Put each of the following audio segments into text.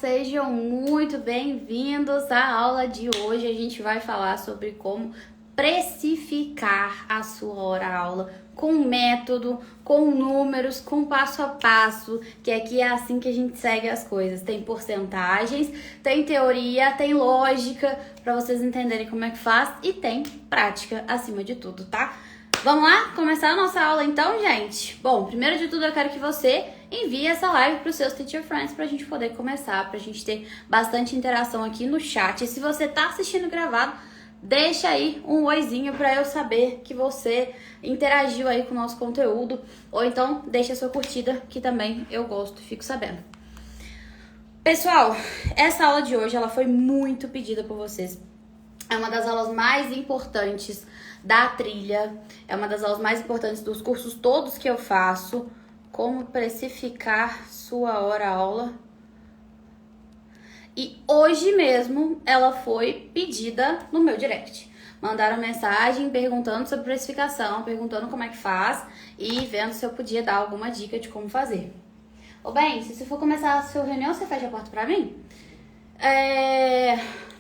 Sejam muito bem-vindos à aula de hoje. A gente vai falar sobre como precificar a sua hora-aula com método, com números, com passo a passo, que aqui é assim que a gente segue as coisas. Tem porcentagens, tem teoria, tem lógica para vocês entenderem como é que faz e tem prática acima de tudo, tá? Vamos lá começar a nossa aula então, gente? Bom, primeiro de tudo eu quero que você envie essa live para os seus teacher friends pra gente poder começar, pra gente ter bastante interação aqui no chat. E se você tá assistindo gravado, deixa aí um oizinho pra eu saber que você interagiu aí com o nosso conteúdo. Ou então deixa a sua curtida, que também eu gosto e fico sabendo. Pessoal, essa aula de hoje ela foi muito pedida por vocês. É uma das aulas mais importantes da trilha, é uma das aulas mais importantes dos cursos todos que eu faço. Como precificar sua hora-aula. E hoje mesmo ela foi pedida no meu direct. Mandaram mensagem perguntando sobre precificação, perguntando como é que faz e vendo se eu podia dar alguma dica de como fazer. Ô bem, se você for começar a sua reunião, você fecha a porta pra mim?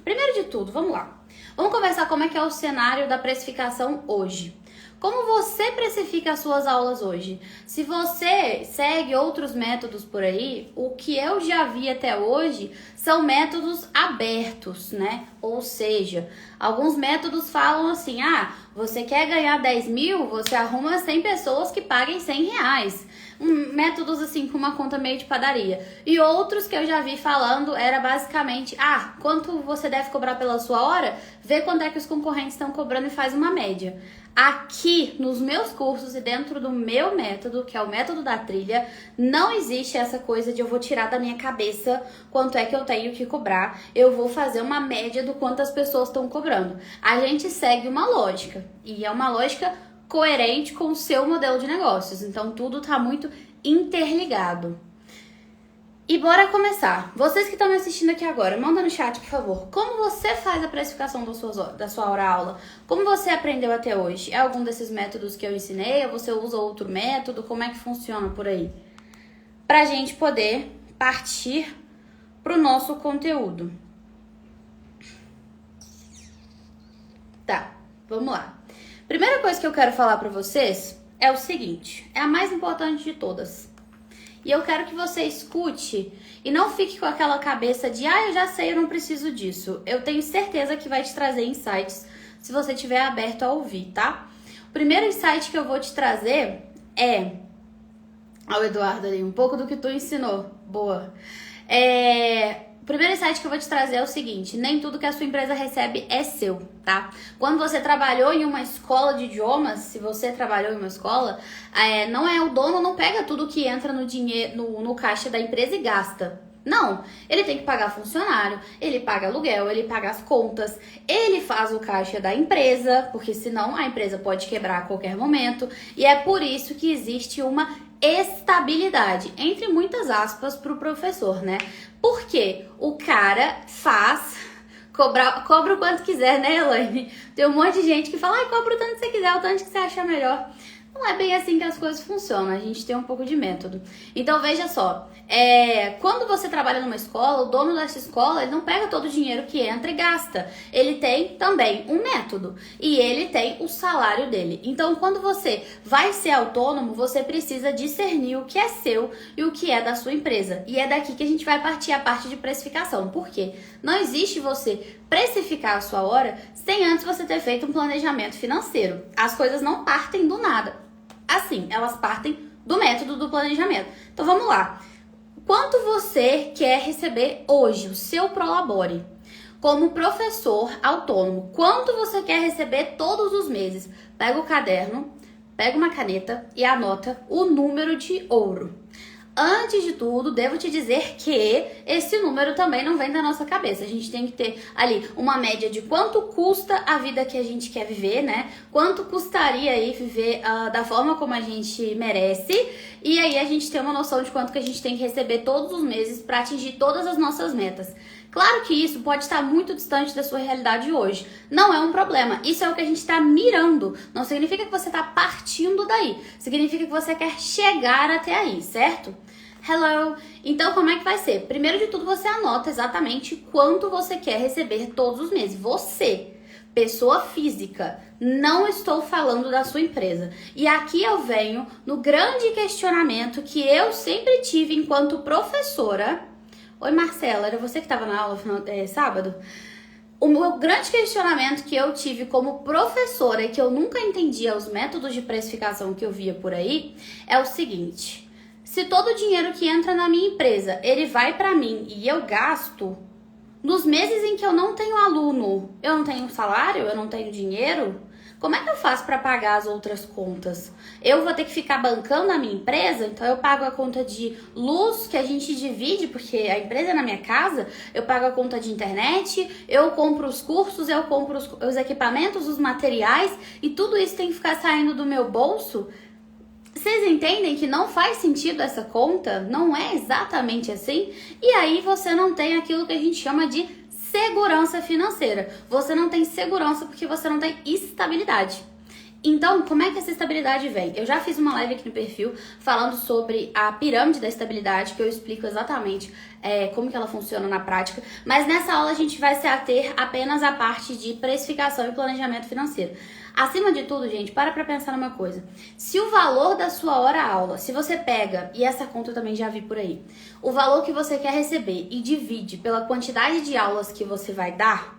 Primeiro de tudo, vamos lá. Vamos conversar como é que é o cenário da precificação hoje. Como você precifica as suas aulas hoje? Se você segue outros métodos por aí, o que eu já vi até hoje são métodos abertos, né? Ou seja, alguns métodos falam assim, você quer ganhar 10 mil, você arruma 100 pessoas que paguem 100 reais. Métodos assim, com uma conta meio de padaria. E outros que eu já vi falando era basicamente, quanto você deve cobrar pela sua hora? Vê quanto é que os concorrentes estão cobrando e faz uma média. Aqui nos meus cursos e dentro do meu método, que é o método da trilha, não existe essa coisa de eu vou tirar da minha cabeça quanto é que eu tenho que cobrar. Eu vou fazer uma média do quanto as pessoas estão cobrando. A gente segue uma lógica, e é uma lógica coerente com o seu modelo de negócios. Então tudo tá muito interligado. E bora começar. Vocês que estão me assistindo aqui agora, manda no chat, por favor. Como você faz a precificação da sua hora-aula? Como você aprendeu até hoje? É algum desses métodos que eu ensinei? Ou você usa outro método? Como é que funciona por aí? Pra gente poder partir pro nosso conteúdo. Tá, vamos lá. Primeira coisa que eu quero falar pra vocês é o seguinte. É a mais importante de todas. E eu quero que você escute e não fique com aquela cabeça de eu já sei, eu não preciso disso. Eu tenho certeza que vai te trazer insights se você estiver aberto a ouvir, tá? O primeiro insight que eu vou te trazer é... Ó, Eduardo ali, um pouco do que tu ensinou. Boa. O primeiro insight que eu vou te trazer é o seguinte, nem tudo que a sua empresa recebe é seu, tá? Quando você trabalhou em uma escola de idiomas, se você trabalhou em uma escola, não é o dono, não pega tudo que entra no dinheiro, no caixa da empresa e gasta. Não, ele tem que pagar funcionário, ele paga aluguel, ele paga as contas, ele faz o caixa da empresa, porque senão a empresa pode quebrar a qualquer momento, e é por isso que existe uma estabilidade, entre muitas aspas, para o professor, né? Porque o cara cobra o quanto quiser, né, Elaine? Tem um monte de gente que fala, cobra o tanto que você quiser, o tanto que você achar melhor. Não é bem assim que as coisas funcionam, a gente tem um pouco de método. Então, veja só, quando você trabalha numa escola, o dono dessa escola, ele não pega todo o dinheiro que entra e gasta. Ele tem também um método e ele tem o salário dele. Então, quando você vai ser autônomo, você precisa discernir o que é seu e o que é da sua empresa. E é daqui que a gente vai partir a parte de precificação. Por quê? Não existe você precificar a sua hora sem antes você ter feito um planejamento financeiro. As coisas não partem do nada. Assim, elas partem do método do planejamento. Então vamos lá. Quanto você quer receber hoje, o seu Prolabore, como professor autônomo? Quanto você quer receber todos os meses? Pega o caderno, pega uma caneta e anota o número de ouro. Antes de tudo, devo te dizer que esse número também não vem da nossa cabeça. A gente tem que ter ali uma média de quanto custa a vida que a gente quer viver, né? Quanto custaria aí viver da forma como a gente merece. E aí a gente tem uma noção de quanto que a gente tem que receber todos os meses para atingir todas as nossas metas. Claro que isso pode estar muito distante da sua realidade hoje. Não é um problema. Isso é o que a gente está mirando. Não significa que você está partindo daí. Significa que você quer chegar até aí, certo? Hello! Então, como é que vai ser? Primeiro de tudo, você anota exatamente quanto você quer receber todos os meses. Você, pessoa física, não estou falando da sua empresa. E aqui eu venho no grande questionamento que eu sempre tive enquanto professora. Oi, Marcela, era você que estava na aula sábado? O meu grande questionamento que eu tive como professora e que eu nunca entendia os métodos de precificação que eu via por aí é o seguinte: se todo o dinheiro que entra na minha empresa, ele vai para mim e eu gasto, nos meses em que eu não tenho aluno, eu não tenho salário, eu não tenho dinheiro, como é que eu faço para pagar as outras contas? Eu vou ter que ficar bancando a minha empresa? Então eu pago a conta de luz que a gente divide, porque a empresa é na minha casa, eu pago a conta de internet, eu compro os cursos, eu compro os equipamentos, os materiais, e tudo isso tem que ficar saindo do meu bolso? Vocês entendem que não faz sentido essa conta? Não é exatamente assim? E aí você não tem aquilo que a gente chama de segurança financeira. Você não tem segurança porque você não tem estabilidade. Então, como é que essa estabilidade vem? Eu já fiz uma live aqui no perfil falando sobre a pirâmide da estabilidade, que eu explico exatamente como que ela funciona na prática. Mas nessa aula a gente vai se ater apenas à parte de precificação e planejamento financeiro. Acima de tudo, gente, para pensar numa coisa. Se o valor da sua hora-aula, se você pega, e essa conta eu também já vi por aí, o valor que você quer receber e divide pela quantidade de aulas que você vai dar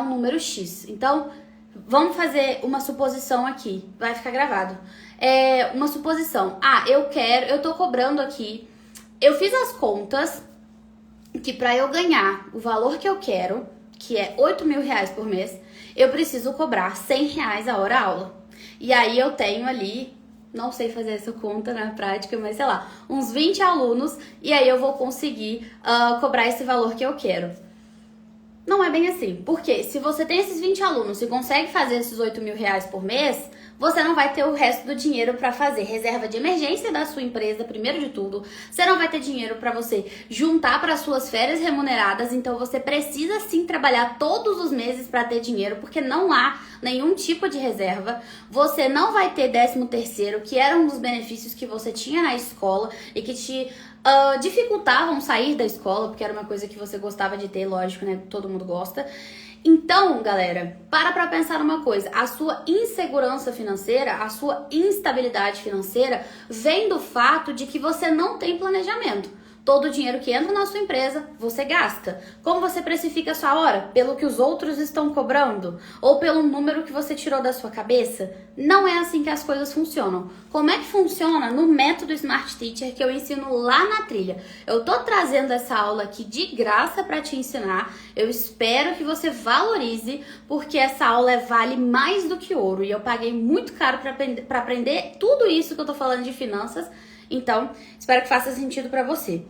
um número X. Então, vamos fazer uma suposição aqui, vai ficar gravado. Uma suposição. Eu tô cobrando aqui, eu fiz as contas que para eu ganhar o valor que eu quero, que é R$8.000 por mês, eu preciso cobrar R$100 a hora aula. E aí eu tenho ali, não sei fazer essa conta na prática, mas sei lá, uns 20 alunos, e aí eu vou conseguir cobrar esse valor que eu quero. Não é bem assim, porque se você tem esses 20 alunos e consegue fazer esses R$8.000 por mês, você não vai ter o resto do dinheiro para fazer reserva de emergência da sua empresa, primeiro de tudo. Você não vai ter dinheiro para você juntar para suas férias remuneradas, então você precisa sim trabalhar todos os meses para ter dinheiro, porque não há nenhum tipo de reserva. Você não vai ter 13º, que era um dos benefícios que você tinha na escola e que te dificultavam sair da escola, porque era uma coisa que você gostava de ter, lógico, né? Todo mundo gosta. Então, galera, para pensar uma coisa, a sua insegurança financeira, a sua instabilidade financeira vem do fato de que você não tem planejamento. Todo o dinheiro que entra na sua empresa, você gasta. Como você precifica a sua hora? Pelo que os outros estão cobrando? Ou pelo número que você tirou da sua cabeça? Não é assim que as coisas funcionam. Como é que funciona no método Smart Teacher que eu ensino lá na trilha? Eu tô trazendo essa aula aqui de graça para te ensinar. Eu espero que você valorize, porque essa aula vale mais do que ouro. E eu paguei muito caro para aprender tudo isso que eu tô falando de finanças. Então, espero que faça sentido para você.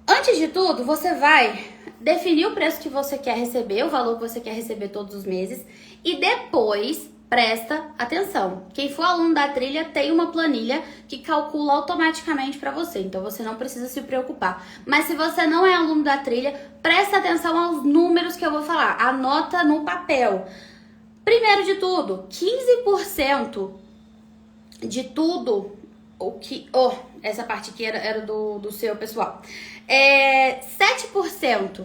Antes de tudo, você vai definir o preço que você quer receber, o valor que você quer receber todos os meses, e depois presta atenção. Quem for aluno da trilha tem uma planilha que calcula automaticamente para você, então você não precisa se preocupar. Mas se você não é aluno da trilha, presta atenção aos números que eu vou falar, anota no papel. Primeiro de tudo, 15% de tudo o que... essa parte aqui era do seu pessoal. 7%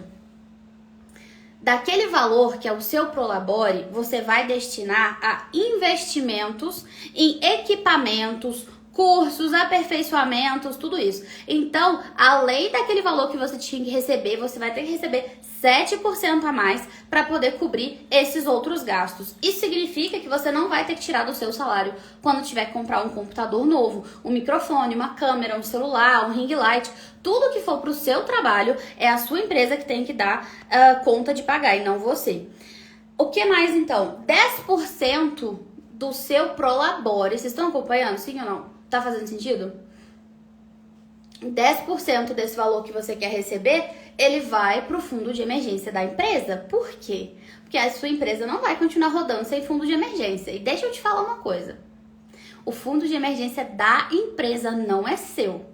daquele valor que é o seu Prolabore, você vai destinar a investimentos em equipamentos, cursos, aperfeiçoamentos, tudo isso. Então, além daquele valor que você tinha que receber, você vai ter que receber 7% a mais para poder cobrir esses outros gastos. Isso significa que você não vai ter que tirar do seu salário quando tiver que comprar um computador novo, um microfone, uma câmera, um celular, um ring light. Tudo que for para o seu trabalho é a sua empresa que tem que dar conta de pagar e não você. O que mais então? 10% do seu Prolabore. Vocês estão acompanhando? Sim ou não? Tá fazendo sentido? 10% desse valor que você quer receber, ele vai pro fundo de emergência da empresa. Por quê? Porque a sua empresa não vai continuar rodando sem fundo de emergência. E deixa eu te falar uma coisa. O fundo de emergência da empresa não é seu.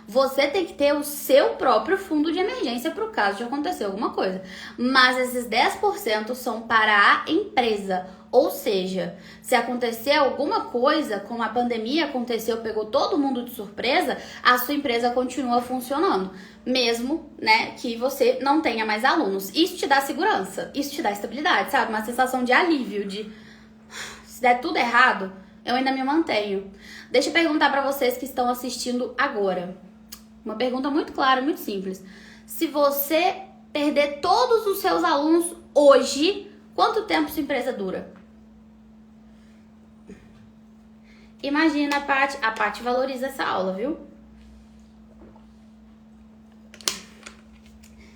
Você tem que ter o seu próprio fundo de emergência para o caso de acontecer alguma coisa. Mas esses 10% são para a empresa. Ou seja, se acontecer alguma coisa, como a pandemia aconteceu, pegou todo mundo de surpresa, a sua empresa continua funcionando, mesmo, né, que você não tenha mais alunos. Isso te dá segurança, isso te dá estabilidade, sabe? Uma sensação de alívio, de se der tudo errado, eu ainda me mantenho. Deixa eu perguntar pra vocês que estão assistindo agora. Uma pergunta muito clara, muito simples. Se você perder todos os seus alunos hoje, quanto tempo sua empresa dura? Imagina, a Paty valoriza essa aula, viu?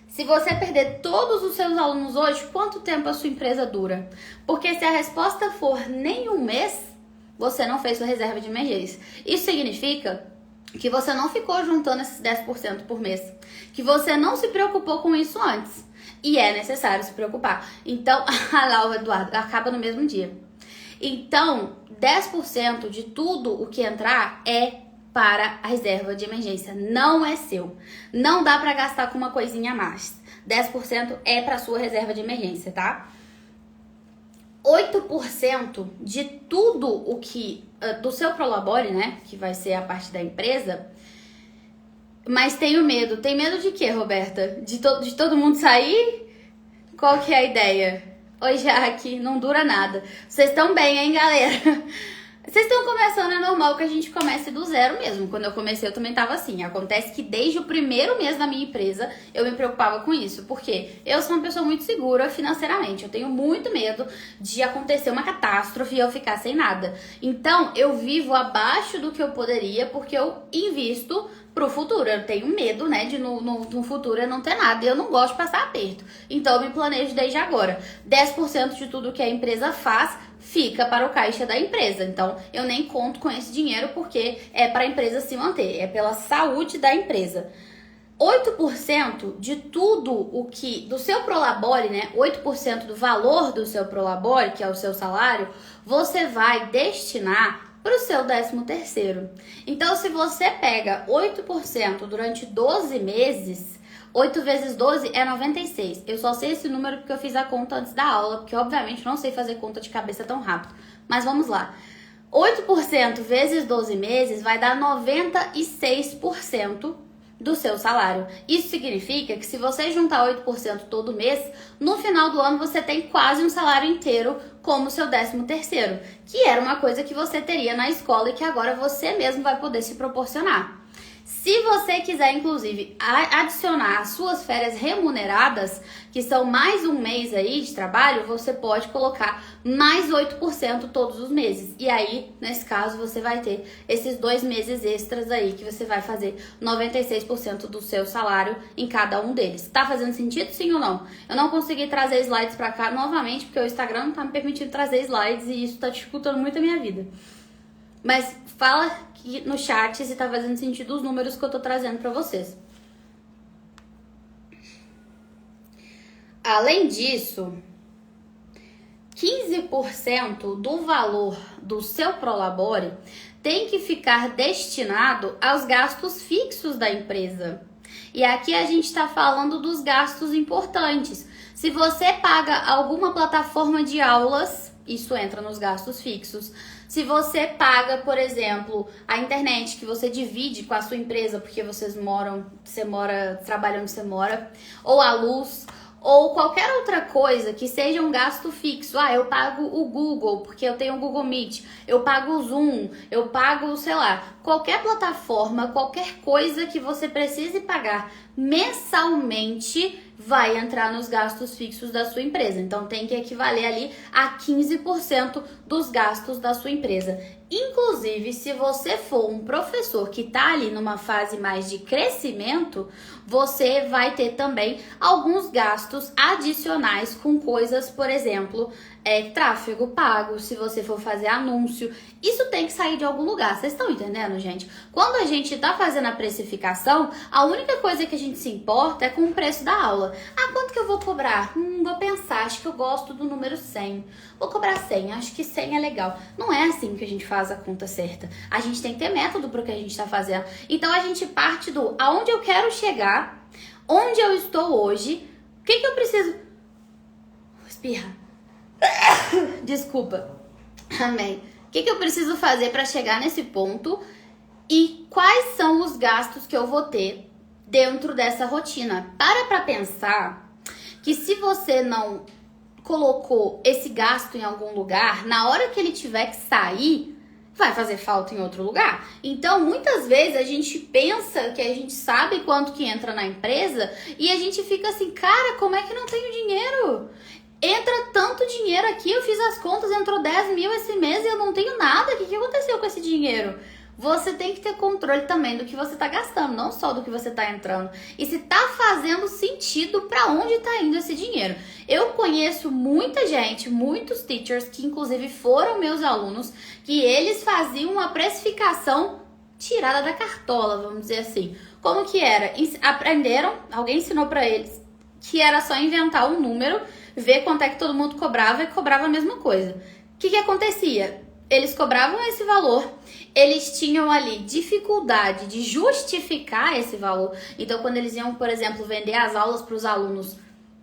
Se você perder todos os seus alunos hoje, quanto tempo a sua empresa dura? Porque se a resposta for nem um mês, você não fez sua reserva de emergência. Isso significa que você não ficou juntando esses 10% por mês, que você não se preocupou com isso antes. E é necessário se preocupar. Então, a Laura Eduardo acaba no mesmo dia. Então, 10% de tudo o que entrar é para a reserva de emergência, não é seu. Não dá para gastar com uma coisinha a mais. 10% é para sua reserva de emergência, tá? 8% de tudo o que do seu Prolabore, né, que vai ser a parte da empresa. Mas tenho medo. Tem medo de quê, Roberta? De todo mundo sair? Qual que é a ideia? Oi, Jaque, não dura nada. Vocês estão bem, hein, galera? Vocês estão começando, é normal que a gente comece do zero mesmo. Quando eu comecei, eu também tava assim. Acontece que desde o primeiro mês da minha empresa, eu me preocupava com isso. Porque eu sou uma pessoa muito segura financeiramente. Eu tenho muito medo de acontecer uma catástrofe e eu ficar sem nada. Então, eu vivo abaixo do que eu poderia, porque eu invisto pro futuro. Eu tenho medo, né, de no futuro eu não ter nada. E eu não gosto de passar aperto. Então, eu me planejo desde agora. 10% de tudo que a empresa faz fica para o caixa da empresa. Então, eu nem conto com esse dinheiro porque é para a empresa se manter. É pela saúde da empresa. 8% de tudo o que... do seu Prolabore, né? 8% do valor do seu Prolabore, que é o seu salário, você vai destinar para o seu 13º. Então, se você pega 8% durante 12 meses, 8 vezes 12 é 96. Eu só sei esse número porque eu fiz a conta antes da aula, porque obviamente não sei fazer conta de cabeça tão rápido. Mas vamos lá. 8% vezes 12 meses vai dar 96% do seu salário. Isso significa que se você juntar 8% todo mês, no final do ano você tem quase um salário inteiro como seu 13º, que era uma coisa que você teria na escola e que agora você mesmo vai poder se proporcionar. Se você quiser, inclusive, adicionar as suas férias remuneradas, que são mais um mês aí de trabalho, você pode colocar mais 8% todos os meses. E aí, nesse caso, você vai ter esses 2 meses extras aí, que você vai fazer 96% do seu salário em cada um deles. Tá fazendo sentido, sim ou não? Eu não consegui trazer slides pra cá novamente, porque o Instagram não tá me permitindo trazer slides e isso tá dificultando muito a minha vida. Mas fala aqui no chat se tá fazendo sentido os números que eu tô trazendo pra vocês. Além disso, 15% do valor do seu Prolabore tem que ficar destinado aos gastos fixos da empresa. E aqui a gente está falando dos gastos importantes. Se você paga alguma plataforma de aulas, isso entra nos gastos fixos. Se você paga, por exemplo, a internet que você divide com a sua empresa porque você trabalha onde você mora, ou a luz, ou qualquer outra coisa que seja um gasto fixo. Ah, eu pago o Google, porque eu tenho o Google Meet. Eu pago o Zoom, eu pago, sei lá, qualquer plataforma, qualquer coisa que você precise pagar mensalmente vai entrar nos gastos fixos da sua empresa. Então, tem que equivaler ali a 15% dos gastos da sua empresa. Inclusive, se você for um professor que está ali numa fase mais de crescimento, você vai ter também alguns gastos adicionais com coisas, por exemplo, tráfego pago, se você for fazer anúncio. Isso tem que sair de algum lugar. Vocês estão entendendo, gente? Quando a gente está fazendo a precificação, a única coisa que a gente se importa é com o preço da aula. Ah, quanto que eu vou cobrar? Vou pensar, acho que eu gosto do número 100. Vou cobrar 100, acho que 100 é legal. Não é assim que a gente faz a conta certa. A gente tem que ter método para o que a gente está fazendo. Então, a gente parte do aonde eu quero chegar, onde eu estou hoje, o que eu preciso... Espirra. Desculpa. Amém. O que eu preciso fazer para chegar nesse ponto e quais são os gastos que eu vou ter dentro dessa rotina? Para pensar que se você não colocou esse gasto em algum lugar, na hora que ele tiver que sair, vai fazer falta em outro lugar. Então, muitas vezes a gente pensa que a gente sabe quanto que entra na empresa e a gente fica assim, cara, como é que não tenho dinheiro? Entra tanto dinheiro aqui, eu fiz as contas, entrou 10 mil esse mês e eu não tenho nada. O que aconteceu com esse dinheiro? Você tem que ter controle também do que você está gastando, não só do que você está entrando. E se está fazendo sentido para onde está indo esse dinheiro. Eu conheço muita gente, muitos teachers, que inclusive foram meus alunos, que eles faziam uma precificação tirada da cartola, vamos dizer assim. Como que era? Aprenderam, alguém ensinou para eles que era só inventar um número, ver quanto é que todo mundo cobrava e cobrava a mesma coisa. O que acontecia? Eles cobravam esse valor, eles tinham ali dificuldade de justificar esse valor. Então, quando eles iam, por exemplo, vender as aulas para os alunos,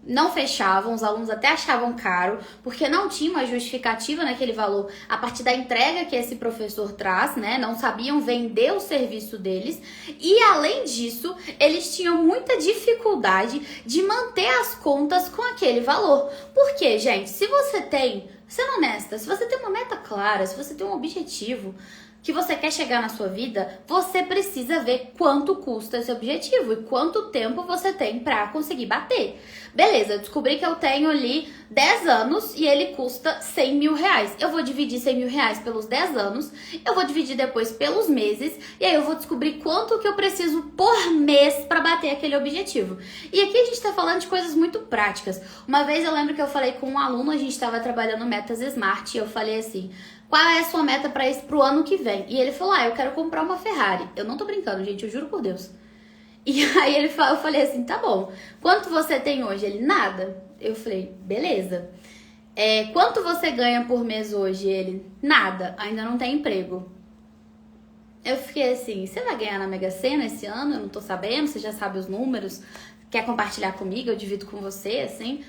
não fechavam, os alunos até achavam caro, porque não tinha uma justificativa naquele valor a partir da entrega que esse professor traz, né? Não sabiam vender o serviço deles. E além disso, eles tinham muita dificuldade de manter as contas com aquele valor. Porque, gente, se você tem, sendo honesta, se você tem uma meta clara, se você tem um objetivo que você quer chegar na sua vida, você precisa ver quanto custa esse objetivo e quanto tempo você tem para conseguir bater. Beleza, eu descobri que eu tenho ali 10 anos e ele custa 100 mil reais. Eu vou dividir 100 mil reais pelos 10 anos, eu vou dividir depois pelos meses e aí eu vou descobrir quanto que eu preciso por mês para bater aquele objetivo. E aqui a gente tá falando de coisas muito práticas. Uma vez eu lembro que eu falei com um aluno, a gente estava trabalhando metas Smart e eu falei assim: qual é a sua meta pro ano que vem? E ele falou, eu quero comprar uma Ferrari. Eu não tô brincando, gente, eu juro por Deus. E aí eu falei assim, tá bom. Quanto você tem hoje? Ele, nada. Eu falei, beleza. Quanto você ganha por mês hoje? Ele, nada, ainda não tem emprego. Eu fiquei assim, você vai ganhar na Mega Sena esse ano? Eu não tô sabendo, você já sabe os números. Quer compartilhar comigo? Eu divido com você, assim.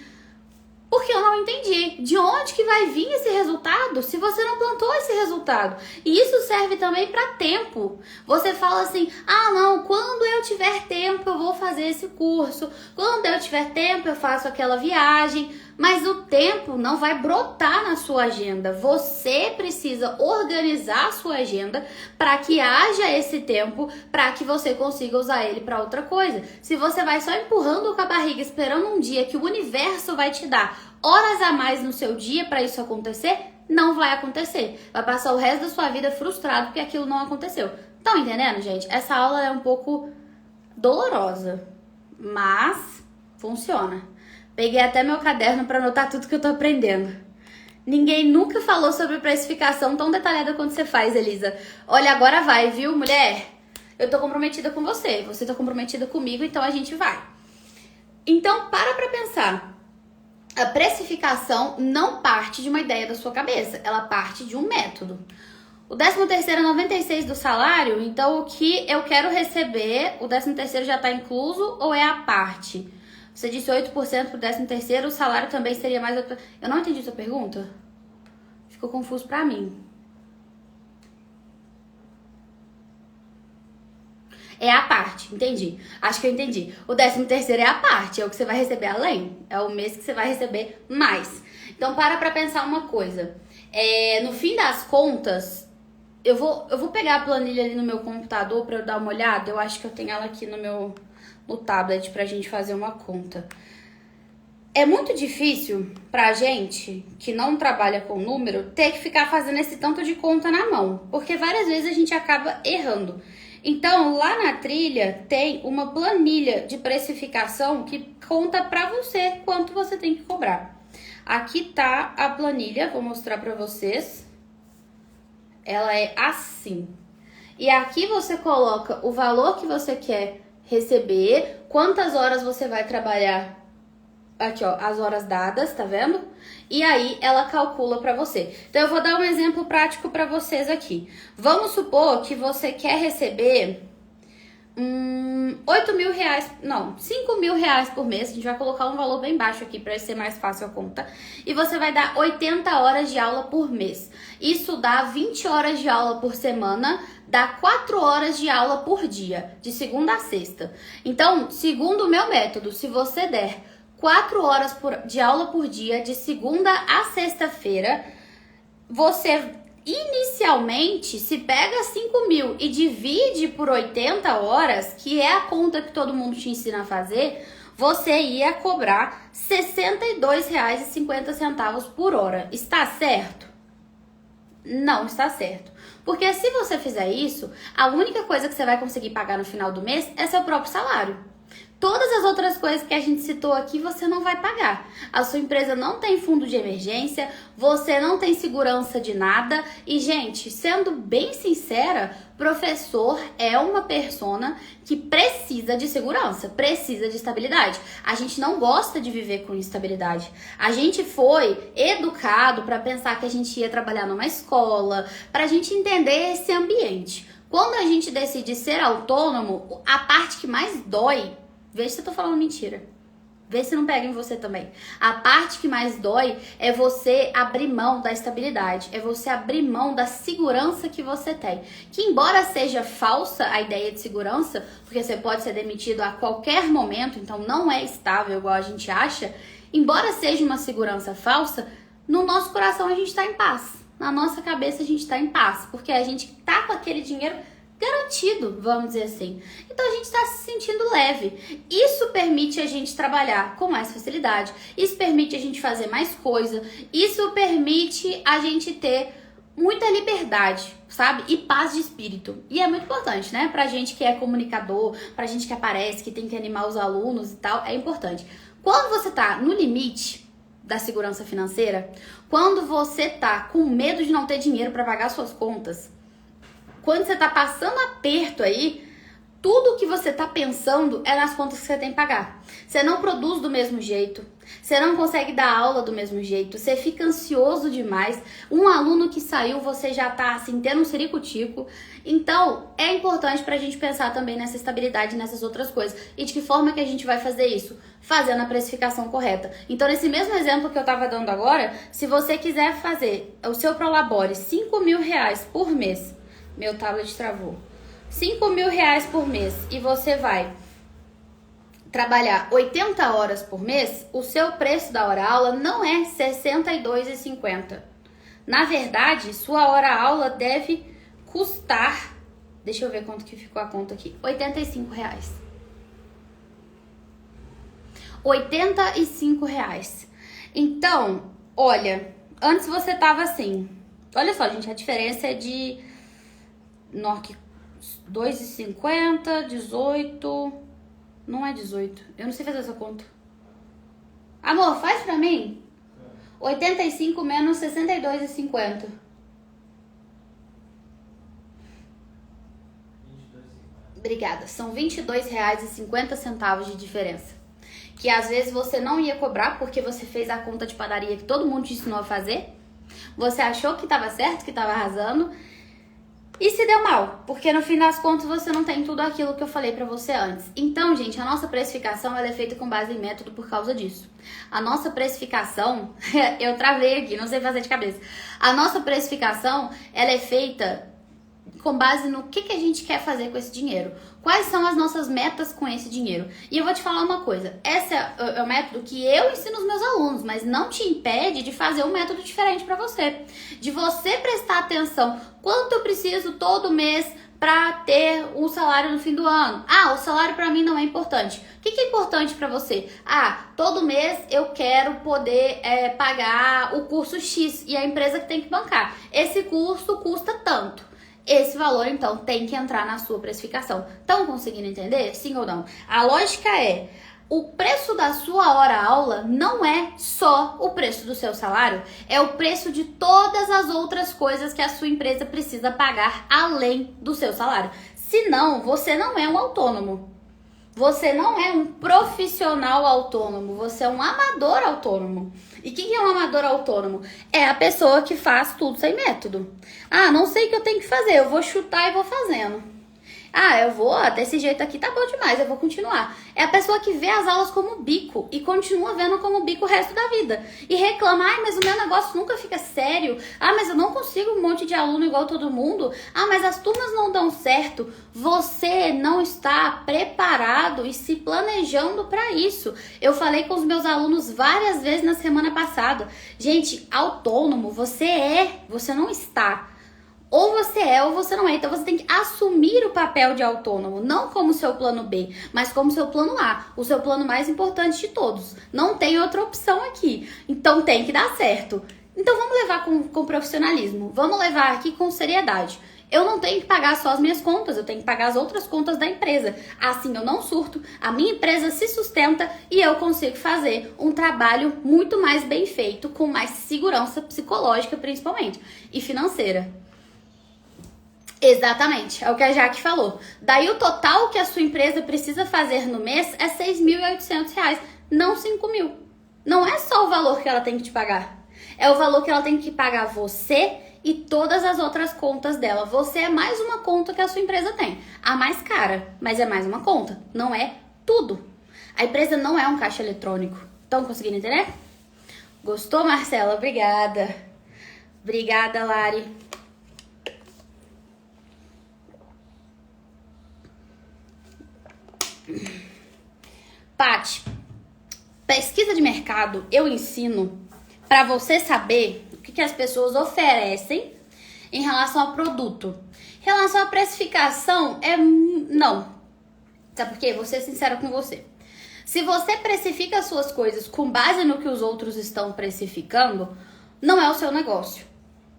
Porque eu não entendi de onde que vai vir esse resultado se você não plantou esse resultado. E isso serve também para tempo. Você fala assim, não, quando eu tiver tempo eu vou fazer esse curso. Quando eu tiver tempo eu faço aquela viagem. Mas o tempo não vai brotar na sua agenda. Você precisa organizar a sua agenda para que haja esse tempo, para que você consiga usar ele para outra coisa. Se você vai só empurrando com a barriga, esperando um dia que o universo vai te dar horas a mais no seu dia para isso acontecer, não vai acontecer. Vai passar o resto da sua vida frustrado porque aquilo não aconteceu. Estão entendendo, gente? Essa aula é um pouco dolorosa, mas funciona. Peguei até meu caderno para anotar tudo que eu tô aprendendo. Ninguém nunca falou sobre precificação tão detalhada quanto você faz, Elisa. Olha, agora vai, viu, mulher? Eu tô comprometida com você, você tá comprometida comigo, então a gente vai. Então, para pensar. A precificação não parte de uma ideia da sua cabeça, ela parte de um método. O 13º é 96 do salário, então o que eu quero receber, o 13º já tá incluso ou é a parte? Você disse 8% pro 13º, o salário também seria mais... Eu não entendi sua pergunta. Ficou confuso pra mim. É a parte, entendi. Acho que eu entendi. O 13º é a parte, é o que você vai receber além. É o mês que você vai receber mais. Então, para pensar uma coisa. No fim das contas, eu vou pegar a planilha ali no meu computador pra eu dar uma olhada. Eu acho que eu tenho ela aqui no tablet pra gente fazer uma conta. É muito difícil pra gente que não trabalha com número ter que ficar fazendo esse tanto de conta na mão. Porque várias vezes a gente acaba errando. Então, lá na trilha tem uma planilha de precificação que conta pra você quanto você tem que cobrar. Aqui tá a planilha, vou mostrar pra vocês. Ela é assim. E aqui você coloca o valor que você quer receber, quantas horas você vai trabalhar. Aqui, ó, as horas dadas, tá vendo? E aí ela calcula pra você. Então eu vou dar um exemplo prático pra vocês aqui. Vamos supor que você quer receber R$ 8.000, não, R$ 5.000 por mês. A gente vai colocar um valor bem baixo aqui para ser mais fácil a conta. E você vai dar 80 horas de aula por mês. Isso dá 20 horas de aula por semana, dá 4 horas de aula por dia, de segunda a sexta. Então, segundo o meu método, se você der 4 horas de aula por dia, de segunda a sexta-feira, você inicialmente, se pega 5.000 e divide por 80 horas, que é a conta que todo mundo te ensina a fazer, você ia cobrar R$ 62,50 por hora. Está certo? Não está certo. Porque se você fizer isso, a única coisa que você vai conseguir pagar no final do mês é seu próprio salário. Todas as outras coisas que a gente citou aqui, você não vai pagar. A sua empresa não tem fundo de emergência, você não tem segurança de nada. E, gente, sendo bem sincera, professor é uma persona que precisa de segurança, precisa de estabilidade. A gente não gosta de viver com instabilidade. A gente foi educado para pensar que a gente ia trabalhar numa escola, para a gente entender esse ambiente. Quando a gente decide ser autônomo, a parte que mais dói, vê se eu tô falando mentira. Vê se não pega em você também. A parte que mais dói é você abrir mão da estabilidade. É você abrir mão da segurança que você tem. Que embora seja falsa a ideia de segurança, porque você pode ser demitido a qualquer momento, então não é estável igual a gente acha. Embora seja uma segurança falsa, no nosso coração a gente tá em paz. Na nossa cabeça a gente tá em paz. Porque a gente tá com aquele dinheiro garantido, vamos dizer assim. Então a gente está se sentindo leve. Isso permite a gente trabalhar com mais facilidade. Isso permite a gente fazer mais coisa. Isso permite a gente ter muita liberdade, sabe? E paz de espírito. E é muito importante, né? Pra gente que é comunicador, pra gente que aparece, que tem que animar os alunos e tal, é importante. Quando você tá no limite da segurança financeira, quando você tá com medo de não ter dinheiro para pagar suas contas, quando você tá passando aperto aí, tudo que você tá pensando é nas contas que você tem que pagar. Você não produz do mesmo jeito, você não consegue dar aula do mesmo jeito, você fica ansioso demais. Um aluno que saiu, você já tá assim, tendo um ciricutico. Então, é importante pra gente pensar também nessa estabilidade, nessas outras coisas. E de que forma que a gente vai fazer isso? Fazendo a precificação correta. Então, nesse mesmo exemplo que eu tava dando agora, se você quiser fazer o seu Prolabore R$5.000 por mês, meu tablet travou. R$5.000 por mês e você vai trabalhar 80 horas por mês, o seu preço da hora-aula não é R$ 62,50. Na verdade, sua hora-aula deve custar, deixa eu ver quanto que ficou a conta aqui, R$85. R$85. Então, olha, antes você tava assim, olha só, gente, a diferença é de 2,50, 18, não é 18, eu não sei fazer essa conta. Amor, faz pra mim. 85 menos 62,50. Obrigada, são R$22,50 de diferença. Que às vezes você não ia cobrar porque você fez a conta de padaria que todo mundo te ensinou a fazer. Você achou que tava certo, que tava arrasando. E se deu mal, porque no fim das contas você não tem tudo aquilo que eu falei pra você antes. Então, gente, a nossa precificação ela é feita com base em método por causa disso. A nossa precificação, eu travei aqui, não sei fazer de cabeça. A nossa precificação, ela é feita com base no que a gente quer fazer com esse dinheiro. Quais são as nossas metas com esse dinheiro? E eu vou te falar uma coisa, esse é o método que eu ensino os meus alunos, mas não te impede de fazer um método diferente para você. De você prestar atenção, quanto eu preciso todo mês para ter um salário no fim do ano? Ah, o salário para mim não é importante. O que é importante para você? Ah, todo mês eu quero poder pagar o curso X e a empresa que tem que bancar. Esse curso custa tanto. Esse valor, então, tem que entrar na sua precificação. Estão conseguindo entender? Sim ou não? A lógica é, o preço da sua hora-aula não é só o preço do seu salário, é o preço de todas as outras coisas que a sua empresa precisa pagar além do seu salário. Senão, você não é um autônomo. Você não é um profissional autônomo, você é um amador autônomo. E o que é um amador autônomo? É a pessoa que faz tudo sem método. Ah, não sei o que eu tenho que fazer, eu vou chutar e vou fazendo. Ah, eu vou, desse jeito aqui tá bom demais, eu vou continuar. É a pessoa que vê as aulas como bico e continua vendo como bico o resto da vida. E reclama, ai, mas o meu negócio nunca fica sério. Ah, mas eu não consigo um monte de aluno igual todo mundo. Ah, mas as turmas não dão certo. Você não está preparado e se planejando para isso. Eu falei com os meus alunos várias vezes na semana passada. Gente, autônomo, você não está. Ou você é ou você não é. Então você tem que assumir o papel de autônomo, não como seu plano B, mas como seu plano A, o seu plano mais importante de todos. Não tem outra opção aqui. Então tem que dar certo. Então vamos levar com profissionalismo, vamos levar aqui com seriedade. Eu não tenho que pagar só as minhas contas, eu tenho que pagar as outras contas da empresa. Assim eu não surto, a minha empresa se sustenta e eu consigo fazer um trabalho muito mais bem feito, com mais segurança psicológica principalmente e financeira. Exatamente, é o que a Jaque falou. Daí o total que a sua empresa precisa fazer no mês é R$6.800, não 5.000. Não é só o valor que ela tem que te pagar. É o valor que ela tem que pagar você e todas as outras contas dela. Você é mais uma conta que a sua empresa tem. A mais cara, mas é mais uma conta. Não é tudo. A empresa não é um caixa eletrônico. Estão conseguindo entender? Gostou, Marcela? Obrigada. Obrigada, Lari. Paty, pesquisa de mercado eu ensino para você saber o que as pessoas oferecem em relação ao produto. Em relação à precificação, não. Sabe por quê? Vou ser sincera com você. Se você precifica as suas coisas com base no que os outros estão precificando, não é o seu negócio.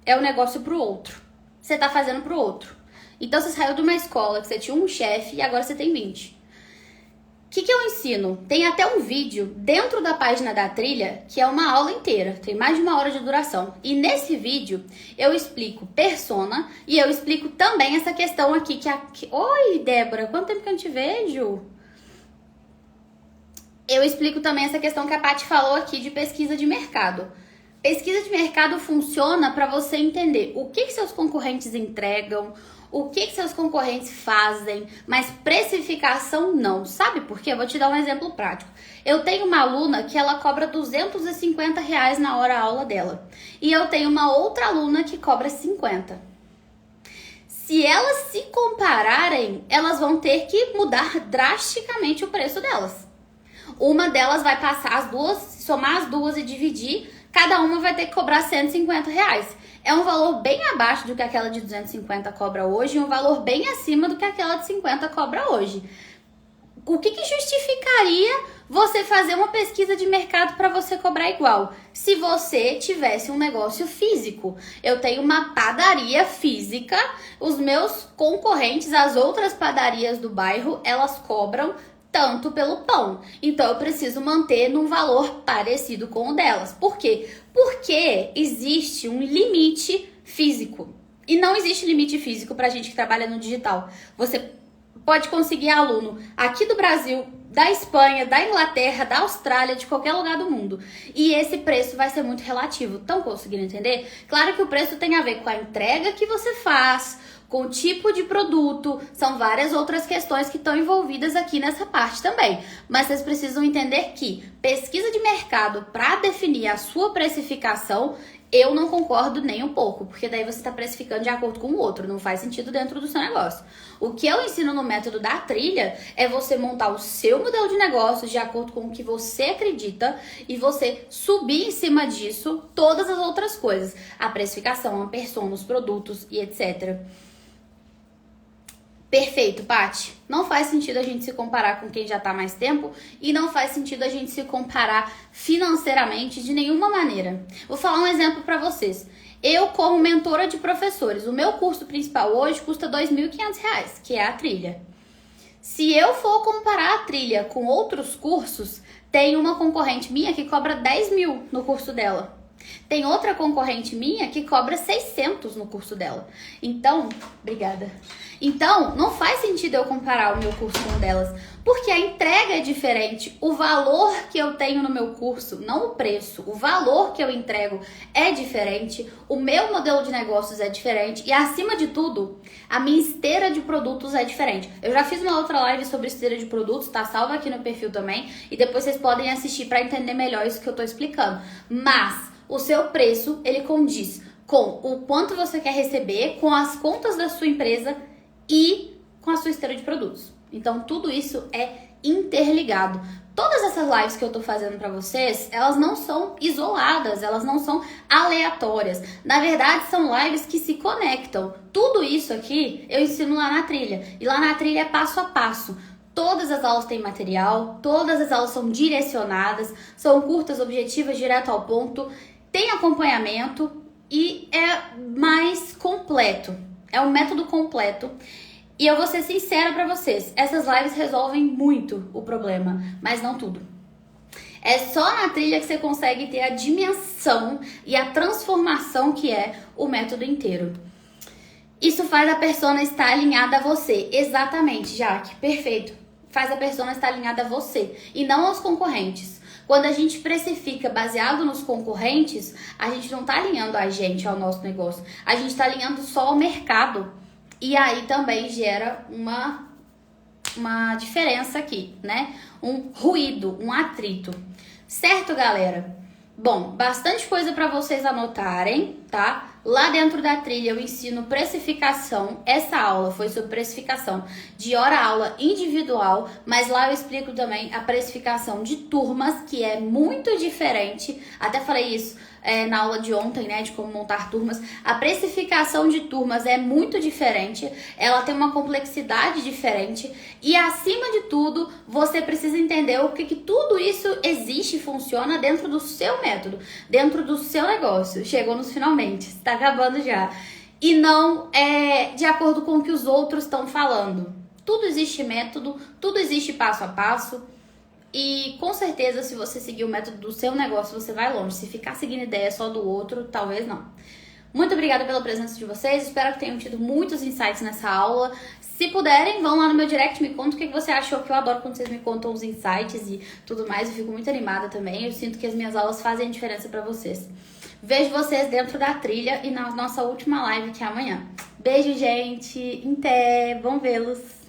É o negócio pro outro. Você tá fazendo pro outro. Então você saiu de uma escola que você tinha um chefe e agora você tem 20. O que eu ensino? Tem até um vídeo dentro da página da trilha que é uma aula inteira, tem mais de 1 hora de duração. E nesse vídeo eu explico persona e eu explico também essa questão aqui Oi, Débora, quanto tempo que eu não te vejo? Eu explico também essa questão que a Paty falou aqui de pesquisa de mercado. Pesquisa de mercado funciona para você entender o que seus concorrentes entregam, o que seus concorrentes fazem, mas precificação não. Sabe por quê? Eu vou te dar um exemplo prático. Eu tenho uma aluna que ela cobra R$250 na hora aula dela. E eu tenho uma outra aluna que cobra 50. Se elas se compararem, elas vão ter que mudar drasticamente o preço delas. Uma delas vai passar as duas, somar as duas e dividir, cada uma vai ter que cobrar R$150. É um valor bem abaixo do que aquela de 250 cobra hoje e um valor bem acima do que aquela de 50 cobra hoje. O que justificaria você fazer uma pesquisa de mercado para você cobrar igual? Se você tivesse um negócio físico. Eu tenho uma padaria física, os meus concorrentes, as outras padarias do bairro, elas cobram tanto pelo pão. Então eu preciso manter num valor parecido com o delas. Por quê? Porque existe um limite físico. E não existe limite físico pra gente que trabalha no digital. Você pode conseguir aluno aqui do Brasil, da Espanha, da Inglaterra, da Austrália, de qualquer lugar do mundo. E esse preço vai ser muito relativo. Estão conseguindo entender? Claro que o preço tem a ver com a entrega que você faz, com o tipo de produto, são várias outras questões que estão envolvidas aqui nessa parte também. Mas vocês precisam entender que pesquisa de mercado para definir a sua precificação, eu não concordo nem um pouco, porque daí você está precificando de acordo com o outro, não faz sentido dentro do seu negócio. O que eu ensino no método da trilha é você montar o seu modelo de negócio de acordo com o que você acredita e você subir em cima disso todas as outras coisas. A precificação, a persona, os produtos e etc. Perfeito, Paty. Não faz sentido a gente se comparar com quem já está há mais tempo e não faz sentido a gente se comparar financeiramente de nenhuma maneira. Vou falar um exemplo para vocês. Eu, como mentora de professores, o meu curso principal hoje custa R$2.500, que é a trilha. Se eu for comparar a trilha com outros cursos, tem uma concorrente minha que cobra 10 mil no curso dela. Tem outra concorrente minha que cobra 600 no curso dela. Então, obrigada. Então, não faz sentido eu comparar o meu curso com o delas, porque a entrega é diferente, o valor que eu tenho no meu curso, não o preço, o valor que eu entrego é diferente, o meu modelo de negócios é diferente e, acima de tudo, a minha esteira de produtos é diferente. Eu já fiz uma outra live sobre esteira de produtos, tá salva aqui no perfil também, e depois vocês podem assistir para entender melhor isso que eu tô explicando. Mas o seu preço, ele condiz com o quanto você quer receber, com as contas da sua empresa e com a sua esteira de produtos. Então, tudo isso é interligado. Todas essas lives que eu tô fazendo pra vocês, elas não são isoladas, elas não são aleatórias. Na verdade, são lives que se conectam. Tudo isso aqui eu ensino lá na trilha. E lá na trilha é passo a passo. Todas as aulas têm material, todas as aulas são direcionadas, são curtas, objetivas, direto ao ponto, tem acompanhamento e é mais completo. É um método completo. E eu vou ser sincera pra vocês, essas lives resolvem muito o problema, mas não tudo. É só na trilha que você consegue ter a dimensão e a transformação que é o método inteiro. Isso faz a persona estar alinhada a você. Exatamente, Jaque, perfeito. Faz a persona estar alinhada a você e não aos concorrentes. Quando a gente precifica baseado nos concorrentes, a gente não tá alinhando a gente ao nosso negócio. A gente tá alinhando só ao mercado. E aí também gera uma diferença aqui, né? Um ruído, um atrito. Certo, galera? Bom, bastante coisa para vocês anotarem, tá? Lá dentro da trilha eu ensino precificação. Essa aula foi sobre precificação de hora-aula individual, mas lá eu explico também a precificação de turmas, que é muito diferente. Até falei isso na aula de ontem, né, de como montar turmas. A precificação de turmas é muito diferente, ela tem uma complexidade diferente e, acima de tudo, você precisa entender o que tudo isso existe e funciona dentro do seu método, dentro do seu negócio. Chegou nos finalmente, está acabando já. E não de acordo com o que os outros estão falando. Tudo existe método, tudo existe passo a passo. E com certeza, se você seguir o método do seu negócio, você vai longe. Se ficar seguindo ideia só do outro, talvez não. Muito obrigada pela presença de vocês. Espero que tenham tido muitos insights nessa aula. Se puderem, vão lá no meu direct, me conta o que você achou, que eu adoro quando vocês me contam os insights e tudo mais. Eu fico muito animada também. Eu sinto que as minhas aulas fazem diferença pra vocês. Vejo vocês dentro da trilha e na nossa última live, que é amanhã. Beijo, gente. Até. Vamos vê-los.